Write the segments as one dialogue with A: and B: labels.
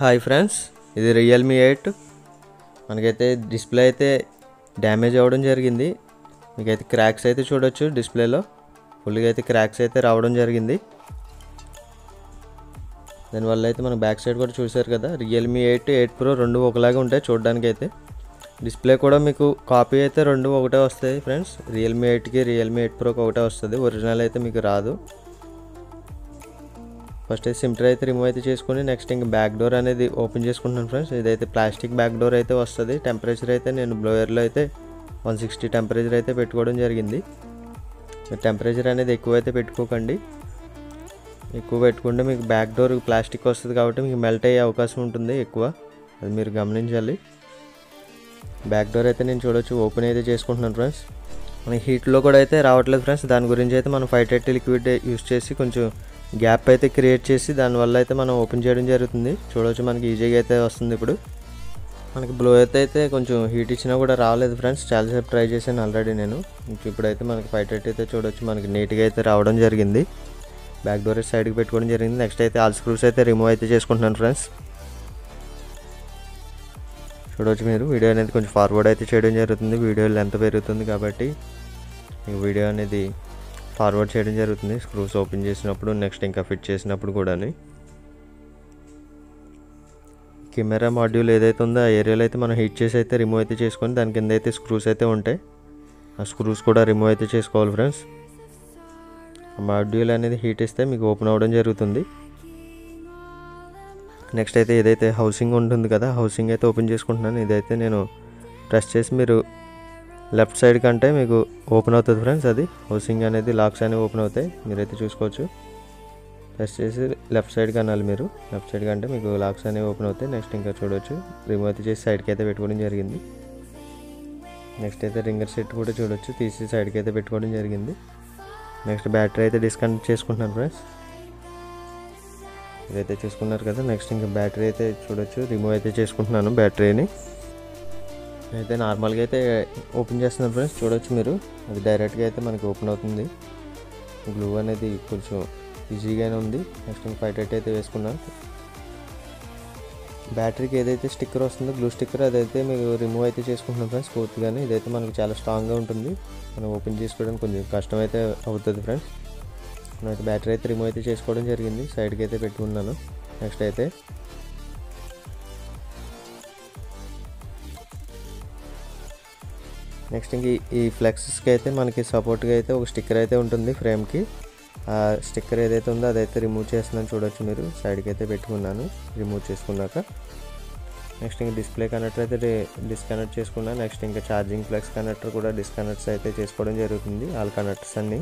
A: Hi friends, ఇది Realme 8 మనకైతే display అయితే డ్యామేజ్ అవ్వడం జరిగింది. మీకైతే క్రాక్స్ అయితే చూడొచ్చు, డిస్ప్లేలో ఫుల్గా అయితే క్రాక్స్ అయితే రావడం జరిగింది. దానివల్ల అయితే మన బ్యాక్ సైడ్ కూడా చూసారు కదా, రియల్మీ 8 ప్రో రెండు ఒకలాగా ఉంటాయి చూడడానికి. అయితే డిస్ప్లే కూడా మీకు కాపీ అయితే రెండు ఒకటే వస్తాయి ఫ్రెండ్స్. రియల్మీ 8కి రియల్మీ 8 ప్రోకి ఒకటే వస్తుంది, ఒరిజినల్ అయితే మీకు రాదు. ఫస్ట్ అయితే సిమ్ ట్రే అయితే రిమూవ్ అయితే చేసుకుని నెక్స్ట్ ఇంకా బ్యాక్ డోర్ అనేది ఓపెన్ చేసుకుంటున్నాను ఫ్రెండ్స్. ఇదైతే ప్లాస్టిక్ బ్యాక్ డోర్ అయితే వస్తుంది. టెంపరేచర్ అయితే నేను బ్లోయర్లో అయితే 160 టెంపరేచర్ అయితే పెట్టుకోవడం జరిగింది. టెంపరేచర్ అనేది ఎక్కువ అయితే పెట్టుకోకండి, ఎక్కువ పెట్టుకుంటే మీకు బ్యాక్ డోర్ ప్లాస్టిక్ వస్తుంది కాబట్టి మీకు మెల్ట్ అయ్యే అవకాశం ఉంటుంది ఎక్కువ, అది మీరు గమనించాలి. బ్యాక్ డోర్ అయితే నేను చూడొచ్చు ఓపెన్ అయితే చేసుకుంటున్నాను ఫ్రెండ్స్. మనకి హీట్లో కూడా అయితే రావట్లేదు ఫ్రెండ్స్. దాని గురించి అయితే మనం 530 లిక్విడ్ యూస్ చేసి కొంచెం గ్యాప్ అయితే క్రియేట్ చేసి దానివల్ల అయితే మనం ఓపెన్ చేయడం జరుగుతుంది. చూడవచ్చు మనకి ఈజీగా అయితే వస్తుంది. ఇప్పుడు మనకి బ్లో అయితే కొంచెం హీట్ ఇచ్చినా కూడా రాలేదు ఫ్రెండ్స్. చాలాసేపు ట్రై చేశాను ఆల్రెడీ నేను. ఇప్పుడైతే మనకి 530 అయితే చూడవచ్చు మనకి నీట్గా అయితే రావడం జరిగింది. బ్యాక్ డోర్ సైడ్కి పెట్టుకోవడం జరిగింది. నెక్స్ట్ అయితే ఆల్ స్క్రూస్ అయితే రిమూవ్ అయితే చేసుకుంటున్నాను ఫ్రెండ్స్. చూడవచ్చు మీరు వీడియో అనేది కొంచెం ఫార్వర్డ్ అయితే చేయడం జరుగుతుంది. వీడియో లెంత్ పెరుగుతుంది కాబట్టి మీకు వీడియో అనేది ఫార్వర్డ్ చేయడం జరుగుతుంది. స్క్రూస్ ఓపెన్ చేసినప్పుడు నెక్స్ట్ ఇంకా ఫిట్ చేసినప్పుడు కూడా. కెమెరా మాడ్యూల్ ఏదైతే ఉందో ఆ ఏరియాలో అయితే మనం హీట్ చేసి అయితే రిమూవ్ అయితే చేసుకొని దాని కింద అయితే స్క్రూస్ అయితే ఉంటాయి, ఆ స్క్రూస్ కూడా రిమూవ్ అయితే చేసుకోవాలి ఫ్రెండ్స్. ఆ మాడ్యూల్ అనేది హీట్ ఇస్తే మీకు ఓపెన్ అవ్వడం జరుగుతుంది. నెక్స్ట్ అయితే ఏదైతే హౌసింగ్ ఉంటుంది కదా, హౌసింగ్ అయితే ఓపెన్ చేసుకుంటున్నాను. ఇదైతే నేను ప్రెస్ చేసి మీరు లెఫ్ట్ సైడ్ కంటే మీకు ఓపెన్ అవుతుంది ఫ్రెండ్స్. అది హౌసింగ్ అనేది లాక్స్ అనేవి ఓపెన్ అవుతాయి, మీరైతే చూసుకోవచ్చు. ప్రెస్ చేసి లెఫ్ట్ సైడ్ కనాలి మీరు, లెఫ్ట్ సైడ్ కంటే మీకు లాక్స్ అనేవి ఓపెన్ అవుతాయి. నెక్స్ట్ ఇంకా చూడవచ్చు రిమూవ్ అయితే చేసి సైడ్కి అయితే పెట్టుకోవడం జరిగింది. నెక్స్ట్ అయితే రింగర్ సెట్ కూడా చూడవచ్చు తీసి సైడ్కి అయితే పెట్టుకోవడం జరిగింది. నెక్స్ట్ బ్యాటరీ అయితే డిస్కనెక్ట్ చేసుకుంటున్నాను ఫ్రెండ్స్. ఇదైతే చూసుకున్నారు కదా. నెక్స్ట్ ఇంకా బ్యాటరీ అయితే చూడొచ్చు రిమూవ్ అయితే చేసుకుంటున్నాను బ్యాటరీని. అయితే నార్మల్గా అయితే ఓపెన్ చేస్తున్నాను ఫ్రెండ్స్. చూడవచ్చు మీరు అది డైరెక్ట్గా అయితే మనకి ఓపెన్ అవుతుంది. గ్లూ అనేది కొంచెం ఈజీగానే ఉంది. నెక్స్ట్ ఇంకా 530 అయితే వేసుకున్నాను. బ్యాటరీకి ఏదైతే స్టిక్కర్ వస్తుందో గ్లూ స్టిక్కర్ అదైతే మీకు రిమూవ్ అయితే చేసుకుంటున్నాం ఫ్రెండ్స్ పూర్తిగానే. ఇదైతే మనకి చాలా స్ట్రాంగ్గా ఉంటుంది, మనం ఓపెన్ చేసుకోవడానికి కొంచెం కష్టం అయితే అవుతుంది ఫ్రెండ్స్. నేనైతే బ్యాటరీ అయితే రిమూవ్ అయితే చేసుకోవడం జరిగింది, సైడ్కి అయితే పెట్టుకున్నాను. నెక్స్ట్ అయితే ఇంక ఈ ఫ్లెక్సెస్కి అయితే మనకి సపోర్ట్గా అయితే ఒక స్టిక్కర్ అయితే ఉంటుంది ఫ్రేమ్కి. ఆ స్టిక్కర్ ఏదైతే ఉందో అదైతే రిమూవ్ చేస్తున్నాను. చూడొచ్చు మీరు సైడ్కి అయితే పెట్టుకున్నాను రిమూవ్ చేసుకున్నాక. నెక్స్ట్ ఇంకా డిస్ప్లే కనెక్టర్ అయితే డిస్కనెక్ట్ చేసుకున్నాను. నెక్స్ట్ ఇంకా ఛార్జింగ్ ఫ్లెక్స్ కనెక్టర్ కూడా డిస్కనెక్ట్స్ అయితే చేసుకోవడం జరుగుతుంది. ఆల్ కనెక్టర్స్ అన్నీ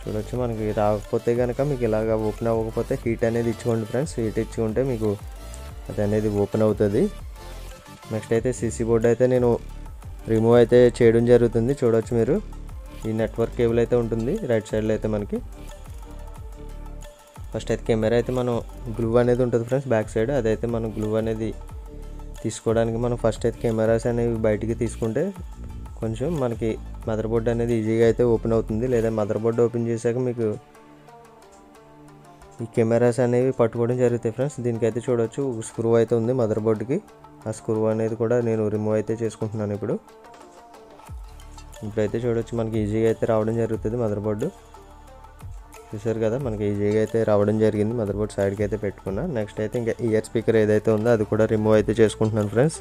A: చూడొచ్చు. మనకి రాకపోతే కనుక మీకు ఇలాగ ఓపెన్ అవ్వకపోతే హీట్ అనేది ఇచ్చుకోండి ఫ్రెండ్స్. హీట్ ఇచ్చుకుంటే మీకు అది అనేది ఓపెన్ అవుతుంది. నెక్స్ట్ అయితే సీసీ బోర్డ్ అయితే నేను రిమూవ్ అయితే చేయడం జరుగుతుంది. చూడవచ్చు మీరు ఈ నెట్వర్క్ కేబుల్ అయితే ఉంటుంది రైట్ సైడ్లో అయితే మనకి. ఫస్ట్ అయితే కెమెరా అయితే మనం గ్లూ అనేది ఉంటుంది ఫ్రెండ్స్ బ్యాక్ సైడ్, అదైతే మనం గ్లూ అనేది తీసుకోవడానికి మనం ఫస్ట్ అయితే కెమెరాస్ అనేవి బయటికి తీసుకుంటే కొంచెం మనకి మదర్ బోర్డ్ అనేది ఈజీగా అయితే ఓపెన్ అవుతుంది. లేదా మదర్ బోర్డ్ ఓపెన్ చేశాక మీకు ఈ కెమెరాస్ అనేవి పట్టుకోవడం జరుగుతాయి ఫ్రెండ్స్. దీనికైతే చూడవచ్చు స్క్రూ అయితే ఉంది మదర్ బోర్డ్కి, ఆ స్క్రూ అనేది కూడా నేను రిమూవ్ అయితే చేసుకుంటున్నాను. ఇప్పుడైతే చూడవచ్చు మనకి ఈజీగా అయితే రావడం జరుగుతుంది మదర్ బోర్డు. చూసారు కదా మనకి ఈజీగా అయితే రావడం జరిగింది. మదర్ బోర్డ్ సైడ్కి అయితే పెట్టుకున్నా. నెక్స్ట్ అయితే ఇంకా ఇయర్ స్పీకర్ ఏదైతే ఉందో అది కూడా రిమూవ్ అయితే చేసుకుంటున్నాను ఫ్రెండ్స్.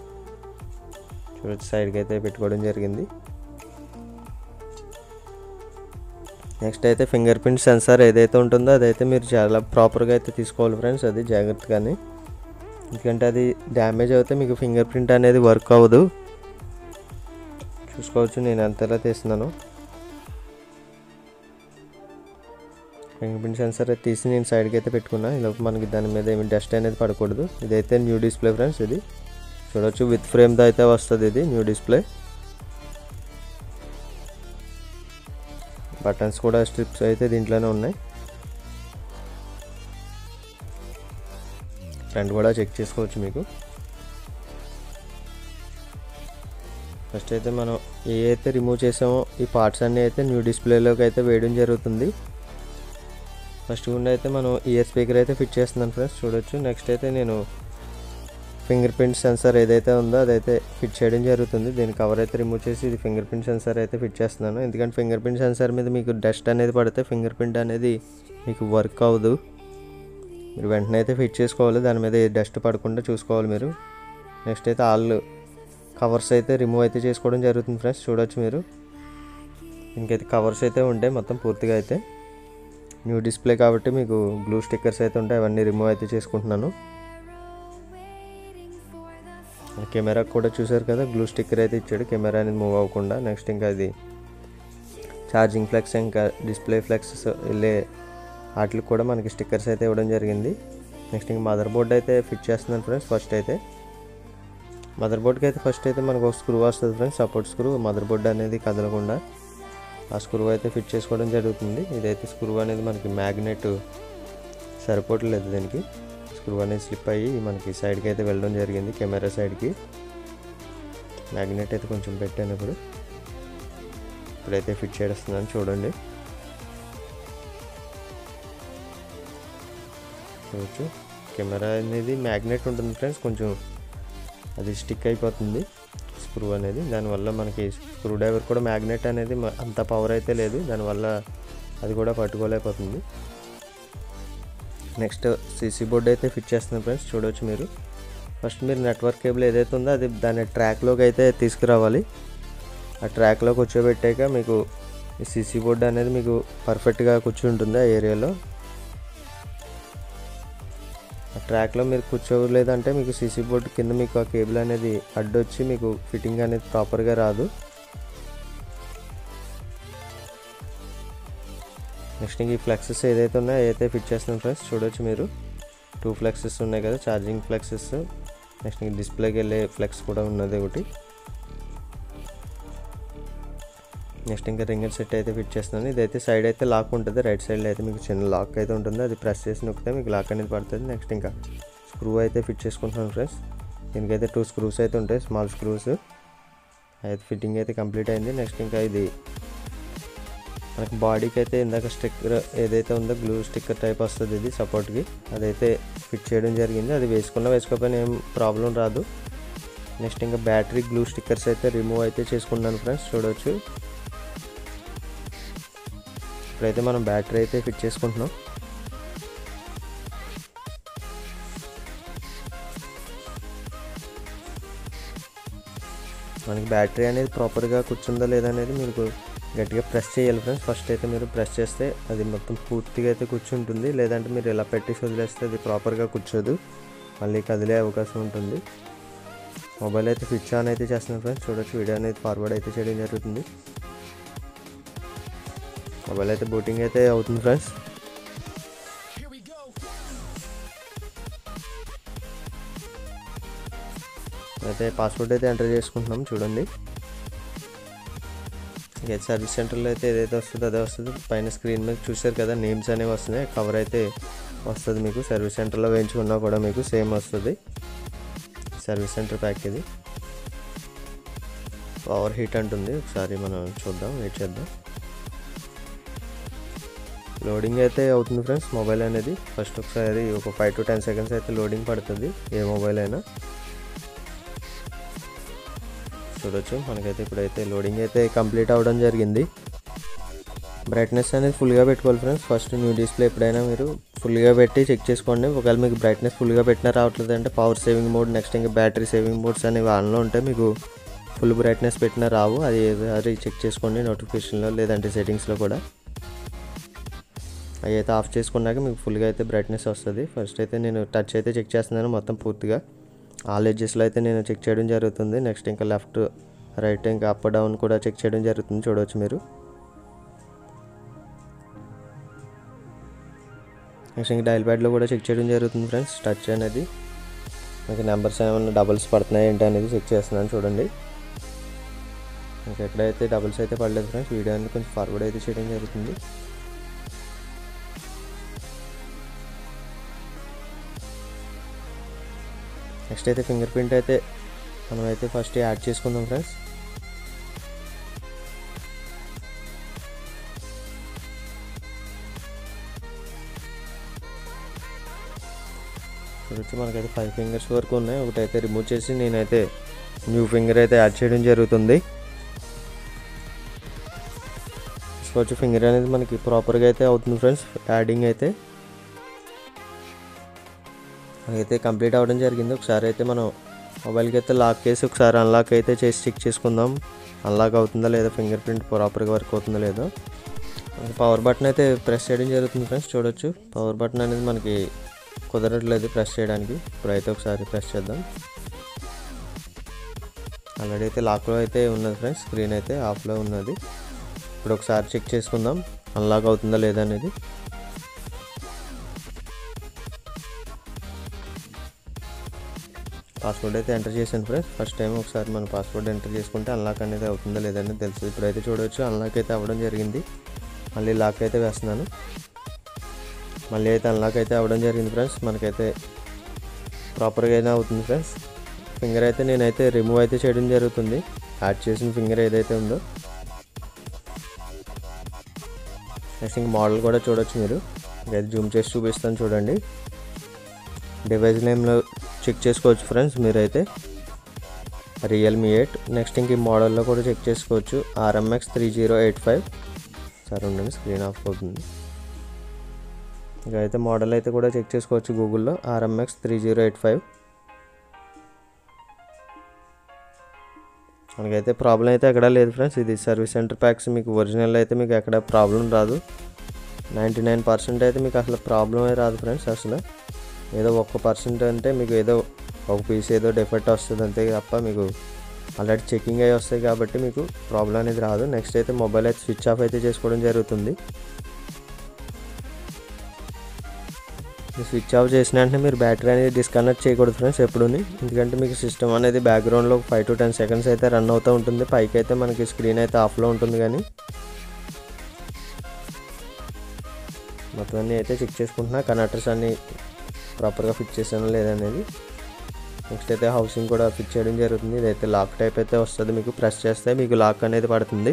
A: చూడవచ్చు సైడ్కి అయితే పెట్టుకోవడం జరిగింది. నెక్స్ట్ అయితే ఫింగర్ ప్రింట్ సెన్సార్ ఏదైతే ఉంటుందో అదైతే మీరు చాలా ప్రాపర్గా అయితే తీసుకోవాలి ఫ్రెండ్స్, అది జాగ్రత్తగానే. ఎందుకంటే అది డ్యామేజ్ అయితే మీకు ఫింగర్ ప్రింట్ అనేది వర్క్ అవ్వదు. చూసుకోవచ్చు నేను ఎంతలా తీస్తున్నాను. ఫింగర్ ప్రింట్ సెన్సార్ అయితే తీసి నేను సైడ్కి అయితే పెట్టుకున్నా. ఇలా మనకి దాని మీద ఏమి డస్ట్ అనేది పడకూడదు. ఇదైతే న్యూ డిస్ప్లే ఫ్రెండ్స్. ఇది చూడవచ్చు విత్ ఫ్రేమ్తో అయితే వస్తుంది ఇది న్యూ డిస్ప్లే. బటన్స్ కూడా స్ట్రిప్స్ అయితే దీంట్లోనే ఉన్నాయి. ఫ్రంట్ కూడా చెక్ చేసుకోవచ్చు మీకు. ఫస్ట్ అయితే మనం ఏ అయితే రిమూవ్ చేసామో ఈ పార్ట్స్ అన్నీ అయితే న్యూ డిస్ప్లేలోకి అయితే వేయడం జరుగుతుంది. ఫస్ట్ గుండా అయితే మనం ఇయర్ స్పీకర్ అయితే ఫిట్ చేస్తున్నాను ఫ్రెండ్స్. చూడొచ్చు నెక్స్ట్ అయితే నేను ఫింగర్ ప్రింట్ సెన్సార్ ఏదైతే ఉందో అదైతే ఫిట్ చేయడం జరుగుతుంది. దీని కవర్ అయితే రిమూవ్ చేసి ఇది ఫింగర్ ప్రింట్ సెన్సార్ అయితే ఫిట్ చేస్తున్నాను. ఎందుకంటే ఫింగర్ ప్రింట్ సెన్సార్ మీద మీకు డస్ట్ అనేది పడితే ఫింగర్ ప్రింట్ అనేది మీకు వర్క్ అవ్వదు. మీరు వెంటనే అయితే ఫిట్ చేసుకోవాలి, దాని మీద ఏ డస్ట్ పడకుండా చూసుకోవాలి మీరు. నెక్స్ట్ అయితే ఆల్ కవర్స్ అయితే రిమూవ్ అయితే చేసుకోవడం జరుగుతుంది ఫ్రెండ్స్. చూడొచ్చు మీరు, దీనికైతే కవర్స్ అయితే ఉంటాయి మొత్తం పూర్తిగా. అయితే న్యూ డిస్ప్లే కాబట్టి మీకు గ్లూ స్టిక్కర్స్ అయితే ఉంటాయి, అవన్నీ రిమూవ్ అయితే చేసుకుంటున్నాను. కెమెరా కూడా చూసారు కదా, గ్లూ స్టిక్కర్ అయితే ఇచ్చాడు కెమెరా అనేది మూవ్ అవ్వకుండా. నెక్స్ట్ ఇంకా అది ఛార్జింగ్ ఫ్లెక్స్ ఇంకా డిస్ప్లే ఫ్లెక్స్ వెళ్ళే వాటికి కూడా మనకి స్టిక్కర్స్ అయితే ఇవ్వడం జరిగింది. నెక్స్ట్ ఇంకా మదర్ బోర్డ్ అయితే ఫిట్ చేస్తున్నాను ఫ్రెండ్స్. ఫస్ట్ అయితే మదర్ బోర్డ్కి అయితే ఫస్ట్ అయితే మనకు ఒక స్క్రూ వస్తుంది friends, support screw. Mother board అనేది కదలకుండా ఆ స్క్రూ అయితే ఫిట్ చేసుకోవడం జరుగుతుంది. ఇదైతే స్క్రూ అనేది మనకి మ్యాగ్నెట్ సరిపోవట్లేదు, దీనికి స్క్రూ అనేది స్లిప్ అయ్యి మనకి సైడ్కి అయితే వెళ్ళడం జరిగింది, కెమెరా సైడ్కి. మ్యాగ్నెట్ అయితే కొంచెం పెట్టాను ఇప్పుడైతే ఫిట్ చేస్తున్నాను చూడండి. చూడొచ్చు కెమెరా అనేది మ్యాగ్నెట్ ఉంటుంది ఫ్రెండ్స్, కొంచెం అది స్టిక్ అయిపోతుంది స్క్రూ అనేది. దానివల్ల మనకి స్క్రూ డ్రైవర్ కూడా మ్యాగ్నెట్ అనేది అంత పవర్ అయితే లేదు, దానివల్ల అది కూడా పట్టుకోలేకపోతుంది. నెక్స్ట్ సీసీ బోర్డ్ అయితే ఫిట్ చేస్తున్నాను ఫ్రెండ్స్. చూడవచ్చు మీరు, ఫస్ట్ మీరు నెట్వర్క్ కేబుల్ ఏదైతే ఉందో అది దాని ట్రాక్లోకి అయితే తీసుకురావాలి. ఆ ట్రాక్లో కూర్చోబెట్టాక మీకు ఈ సీసీ బోర్డ్ అనేది మీకు పర్ఫెక్ట్గా కూర్చుంటుంది ఆ ఏరియాలో. ఆ ట్రాక్లో మీరు కూర్చోలేదంటే మీకు సీసీ బోర్డు కింద మీకు ఆ కేబుల్ అనేది అడ్డొచ్చి మీకు ఫిట్టింగ్ అనేది ప్రాపర్గా రాదు. నెక్స్ట్ ఈ ఫ్లెక్సెస్ ఏదైతే ఉన్నాయో అయితే ఫిట్ చేస్తున్నాం ఫ్రెండ్స్. చూడవచ్చు మీరు 2 ఫ్లెక్సెస్ ఉన్నాయి కదా, ఛార్జింగ్ ఫ్లెక్సెస్. నెక్స్ట్ డిస్ప్లేకి వెళ్ళే ఫ్లెక్స్ కూడా ఉన్నది ఒకటి. నెక్స్ట్ ఇంకా రింగర్ సెట్ అయితే ఫిట్ చేస్తున్నాను. ఇదైతే సైడ్ అయితే లాక్ ఉంటుంది, రైట్ సైడ్లో అయితే మీకు చిన్న లాక్ అయితే ఉంటుంది, అది ప్రెస్ చేసి నొక్కితే మీకు లాక్ అనేది పడుతుంది. నెక్స్ట్ ఇంకా స్క్రూ అయితే ఫిట్ చేసుకుంటున్నాను ఫ్రెండ్స్. దీనికైతే 2 స్క్రూస్ అయితే ఉంటాయి, స్మాల్ స్క్రూస్. అయితే ఫిట్టింగ్ అయితే కంప్లీట్ అయింది. నెక్స్ట్ ఇంకా ఇది మనకి బాడీకి అయితే ఇందాక స్టిక్కర్ ఏదైతే ఉందో గ్లూ స్టిక్కర్ టైప్ వస్తుంది, ఇది సపోర్ట్కి, అదైతే ఫిట్ చేయడం జరిగింది. అది వేసుకోకపోయినా ఏం ప్రాబ్లం రాదు. నెక్స్ట్ ఇంకా బ్యాటరీ గ్లూ స్టిక్కర్స్ అయితే రిమూవ్ అయితే చేసుకున్నాను ఫ్రెండ్స్. చూడవచ్చు ఇప్పుడైతే మనం బ్యాటరీ అయితే ఫిట్ చేసుకుంటున్నాం. మనకి బ్యాటరీ అనేది ప్రాపర్గా కూర్చుందా లేదా అనేది మీకు గట్టిగా ప్రెస్ చేయాలి ఫ్రెండ్స్. ఫస్ట్ అయితే మీరు ప్రెస్ చేస్తే అది మొత్తం పూర్తిగా అయితే కూర్చుంటుంది, లేదంటే మీరు ఇలా పెట్టేసి వదిలేస్తే అది ప్రాపర్గా కూర్చోదు, మళ్ళీ కదిలే అవకాశం ఉంటుంది. మొబైల్ అయితే స్విచ్ ఆన్ అయితే చేస్తున్నాను ఫ్రెండ్స్. చూడొచ్చు వీడియో అనేది ఫార్వర్డ్ అయితే చేయడం జరుగుతుంది. మొబైల్ అయితే బూటింగ్ అయితే అవుతుంది ఫ్రెండ్స్. అయితే పాస్వర్డ్ అయితే ఎంటర్ చేసుకుంటున్నాం చూడండి. ఇక సర్వీస్ సెంటర్లో అయితే ఏదైతే వస్తుందో అదే వస్తుంది. పైన స్క్రీన్ మీద చూసారు కదా నేమ్స్ అనేవి వస్తున్నాయి, కవర్ అయితే వస్తుంది మీకు. సర్వీస్ సెంటర్లో వేయించుకున్నా కూడా మీకు సేమ్ వస్తుంది. సర్వీస్ సెంటర్ ప్యాక్ ఇది. పవర్ హీట్ అంటుంది, ఒకసారి మనం చూద్దాం, వెయిట్ చేద్దాం. లోడింగ్ అయితే అవుతుంది ఫ్రెండ్స్ మొబైల్ అనేది. ఫస్ట్ ఒకసారి ఒక 5 to 10 seconds అయితే లోడింగ్ పడుతుంది ఏ మొబైల్ అయినా. చూడొచ్చు మనకైతే ఇప్పుడైతే లోడింగ్ అయితే కంప్లీట్ అవ్వడం జరిగింది. బ్రైట్నెస్ అనేది ఫుల్గా పెట్టుకోవాలి ఫ్రెండ్స్. ఫస్ట్ న్యూ డిస్ప్లే ఎప్పుడైనా మీరు ఫుల్గా పెట్టి చెక్ చేసుకోండి. ఒకవేళ మీకు బ్రైట్నెస్ ఫుల్గా పెట్టినా రావట్లేదు అంటే పవర్ సేవింగ్ మోడ్, నెక్స్ట్ ఇంకా బ్యాటరీ సేవింగ్ మోడ్స్ అనేవి ఆన్లో ఉంటే మీకు ఫుల్ బ్రైట్నెస్ పెట్టినా రావు. అది చెక్ చేసుకోండి నోటిఫికేషన్లో, లేదంటే సెట్టింగ్స్లో కూడా. అవి అయితే ఆఫ్ చేసుకున్నాక మీకు ఫుల్గా అయితే బ్రైట్నెస్ వస్తుంది. ఫస్ట్ అయితే నేను టచ్ అయితే చెక్ చేస్తున్నాను మొత్తం పూర్తిగా. ఆల్ ఎడ్జెస్లో అయితే నేను చెక్ చేయడం జరుగుతుంది. నెక్స్ట్ ఇంకా లెఫ్ట్ రైట్ ఇంకా అప్ డౌన్ కూడా చెక్ చేయడం జరుగుతుంది. చూడవచ్చు మీరు. నెక్స్ట్ ఇంకా డైల్ ప్యాడ్లో కూడా చెక్ చేయడం జరుగుతుంది ఫ్రెండ్స్. టచ్ అనేది మీకు నెంబర్స్ ఏమైనా డబుల్స్ పడుతున్నాయి ఏంటి అనేది చెక్ చేస్తున్నాను చూడండి. ఇంకా ఎక్కడైతే డబుల్స్ అయితే పడలేదు ఫ్రెండ్స్. వీడియో అనేది కొంచెం ఫార్వర్డ్ అయితే చేయడం జరుగుతుంది. నెక్స్ట్ అయితే ఫింగర్ ప్రింట్ అయితే మనమైతే ఫస్ట్ యాడ్ చేసుకుందాం ఫ్రెండ్స్. చూడొచ్చు మనకైతే 5 ఫింగర్స్ వరకు ఉన్నాయి. ఒకటైతే రిమూవ్ చేసి నేనైతే న్యూ ఫింగర్ అయితే యాడ్ చేయడం జరుగుతుంది. చూసుకోవచ్చు ఫింగర్ అనేది మనకి ప్రాపర్గా అయితే అవుతుంది ఫ్రెండ్స్. యాడింగ్ అయితే మనకైతే కంప్లీట్ అవ్వడం జరిగింది. ఒకసారి అయితే మనం మొబైల్కి అయితే లాక్ చేసి ఒకసారి అన్లాక్ అయితే చేసి చెక్ చేసుకుందాం, అన్లాక్ అవుతుందా లేదా, ఫింగర్ ప్రింట్ ప్రాపర్గా వర్క్ అవుతుందా లేదో. పవర్ బటన్ అయితే ప్రెస్ చేయడం జరుగుతుంది ఫ్రెండ్స్. చూడొచ్చు పవర్ బటన్ అనేది మనకి కుదరట్లేదు ప్రెస్ చేయడానికి. ఇప్పుడైతే ఒకసారి ప్రెస్ చేద్దాం. ఆల్రెడీ అయితే లాక్లో అయితే ఉన్నది ఫ్రెండ్స్, స్క్రీన్ అయితే ఆఫ్లో ఉన్నది. ఇప్పుడు ఒకసారి చెక్ చేసుకుందాం అన్లాక్ అవుతుందా లేదా అనేది. పాస్వర్డ్ అయితే ఎంటర్ చేశాను ఫ్రెండ్స్. ఫస్ట్ టైం ఒకసారి మన పాస్వర్డ్ ఎంటర్ చేసుకుంటే అన్లాక్ అనేది అవుతుందా లేదని తెలుస్తుంది. ఇప్పుడైతే చూడవచ్చు అన్లాక్ అయితే అవ్వడం జరిగింది. మళ్ళీ లాక్ అయితే వేస్తున్నాను. మళ్ళీ అయితే అన్లాక్ అయితే అవ్వడం జరిగింది ఫ్రెండ్స్. మనకైతే ప్రాపర్గా అయినా అవుతుంది ఫ్రెండ్స్. ఫింగర్ అయితే నేనైతే రిమూవ్ అయితే చేయడం జరుగుతుంది. యాడ్ చేసిన ఫింగర్ ఏదైతే ఉందో. నెక్స్ట్ ఇంక మోడల్ కూడా చూడొచ్చు మీరు. ఇంకైతే జూమ్ చేసి చూపిస్తాను చూడండి. డివైస్ నేమ్లో చెక్ చేసుకోవచ్చు ఫ్రెండ్స్ మీరైతే రియల్మీ 8. నెక్స్ట్ ఇంక ఈ మోడల్లో కూడా చెక్ చేసుకోవచ్చు RMX 3085. సరే ఉండండి స్క్రీన్ ఆఫ్ అవుతుంది. ఇంకా అయితే మోడల్ అయితే కూడా చెక్ చేసుకోవచ్చు గూగుల్లో RMX 3085. మనకైతే ప్రాబ్లం అయితే ఎక్కడా లేదు ఫ్రెండ్స్. ఇది సర్వీస్ సెంటర్ ప్యాక్స్, మీకు ఒరిజినల్ అయితే మీకు ఎక్కడ ప్రాబ్లం రాదు. 99% అయితే మీకు అసలు ప్రాబ్లమే రాదు ఫ్రెండ్స్. అసలు ఏదో 1% అంటే మీకు ఏదో ఒక పీస్ ఏదో డిఫెక్ట్ వస్తుంది అంతే తప్ప మీకు ఆల్రెడీ చెకింగ్ అయ్యి వస్తాయి కాబట్టి మీకు ప్రాబ్లం అనేది రాదు. నెక్స్ట్ అయితే మొబైల్ అయితే స్విచ్ ఆఫ్ అయితే చేసుకోవడం జరుగుతుంది. స్విచ్ ఆఫ్ చేసిన వెంటనే మీరు బ్యాటరీ అనేది డిస్కనెక్ట్ చేయకూడదు ఫ్రెండ్స్ ఎప్పుడూని. ఎందుకంటే మీకు సిస్టమ్ అనేది బ్యాక్గ్రౌండ్లో 5 to 10 seconds అయితే రన్ అవుతూ ఉంటుంది. పైకి అయితే మనకి స్క్రీన్ అయితే ఆఫ్లో ఉంటుంది. కానీ మొత్తం అన్నీ అయితే చెక్ చేసుకుంటున్నా కనెక్టర్స్ అన్నీ ప్రాపర్గా ఫిట్ చేశాను లేదనేది. నెక్స్ట్ అయితే హౌసింగ్ కూడా ఫిట్ చేయడం జరుగుతుంది. ఇదైతే లాక్ టైప్ అయితే వస్తుంది. మీకు ప్రెస్ చేస్తే మీకు లాక్ అనేది పడుతుంది.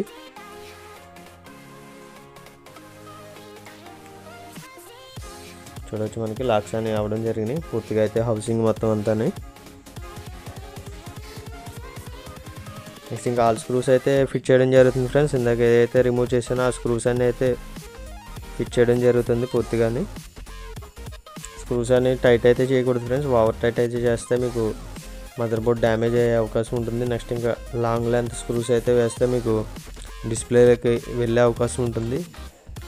A: చూడవచ్చు మనకి లాక్స్ అనేవి అవ్వడం జరిగినాయి. పూర్తిగా అయితే హౌసింగ్ మొత్తం అంతా. నెక్స్ట్ ఇంకా ఆల్ స్క్రూస్ అయితే ఫిట్ చేయడం జరుగుతుంది ఫ్రెండ్స్. ఇందాక ఏదైతే రిమూవ్ చేసానో ఆ స్క్రూస్ అన్నీ అయితే ఫిట్ చేయడం జరుగుతుంది పూర్తిగానే. స్క్రూస్ అని టైట్ అయితే చేయకూడదు ఫ్రెండ్స్. ఓవర్ టైట్ అయితే చేస్తే మీకు మదర్ బోర్డ్ డ్యామేజ్ అయ్యే అవకాశం ఉంటుంది. నెక్స్ట్ ఇంకా లాంగ్ లెంత్ స్క్రూస్ అయితే వేస్తే మీకు డిస్ప్లేకి వెళ్ళే అవకాశం ఉంటుంది.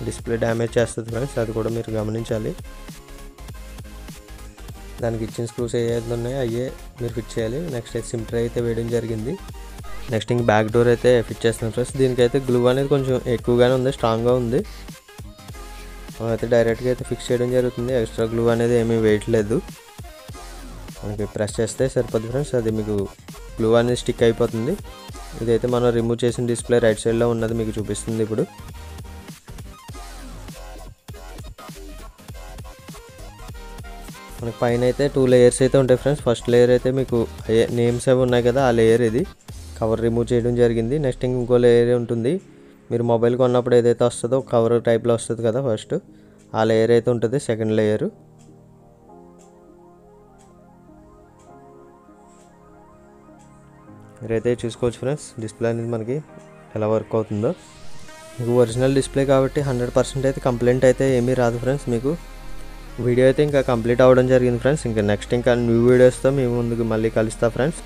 A: డిస్ప్లే డ్యామేజ్ చేస్తుంది ఫ్రెండ్స్, అది కూడా మీరు గమనించాలి. దానికి ఇచ్చిన స్క్రూస్ ఏదైతే ఉన్నాయో అయ్యే మీరు ఫిట్ చేయాలి. నెక్స్ట్ అయితే సిమ్ ట్రే అయితే వేయడం జరిగింది. నెక్స్ట్ ఇంక బ్యాక్ డోర్ అయితే ఫిట్ చేస్తున్నాం ఫ్రెండ్స్. దీనికైతే గ్లూ అనేది కొంచెం ఎక్కువగానే ఉంది, స్ట్రాంగ్గా ఉంది. అయితే డైరెక్ట్గా అయితే ఫిక్స్ చేయడం జరుగుతుంది. ఎక్స్ట్రా గ్లూ అనేది ఏమీ వేయట్లేదు. మనకి ప్రెస్ చేస్తే సరిపోద్ది ఫ్రెండ్స్. అది మీకు గ్లూ అనేది స్టిక్ అయిపోతుంది. ఇదైతే మనం రిమూవ్ చేసిన డిస్ప్లే రైట్ సైడ్లో ఉన్నది మీకు చూపిస్తుంది. ఇప్పుడు మనకి పైన అయితే 2 లేయర్స్ అయితే ఉంటాయి ఫ్రెండ్స్. ఫస్ట్ లేయర్ అయితే మీకు నేమ్స్ అవి ఉన్నాయి కదా, ఆ లేయర్ ఇది కవర్ రిమూవ్ చేయడం జరిగింది. నెక్స్ట్ ఇంకో లేయర్ ఉంటుంది. మీరు మొబైల్ కొన్నప్పుడు ఏదైతే వస్తుందో కవర్ టైప్లో వస్తుంది కదా, ఫస్ట్ ఆ లేయర్ అయితే ఉంటుంది. సెకండ్ లేయరు మీరైతే చూసుకోవచ్చు ఫ్రెండ్స్. డిస్ప్లే అనేది మనకి ఎలా వర్క్ అవుతుందో. మీకు ఒరిజినల్ డిస్ప్లే కాబట్టి 100% అయితే కంప్లైంట్ అయితే ఏమీ రాదు ఫ్రెండ్స్. మీకు వీడియో అయితే ఇంకా కంప్లీట్ అవ్వడం జరిగింది ఫ్రెండ్స్. ఇంకా నెక్స్ట్ ఇంకా న్యూ వీడియోస్తో మీ ముందుకు మళ్ళీ కలుస్తా ఫ్రెండ్స్.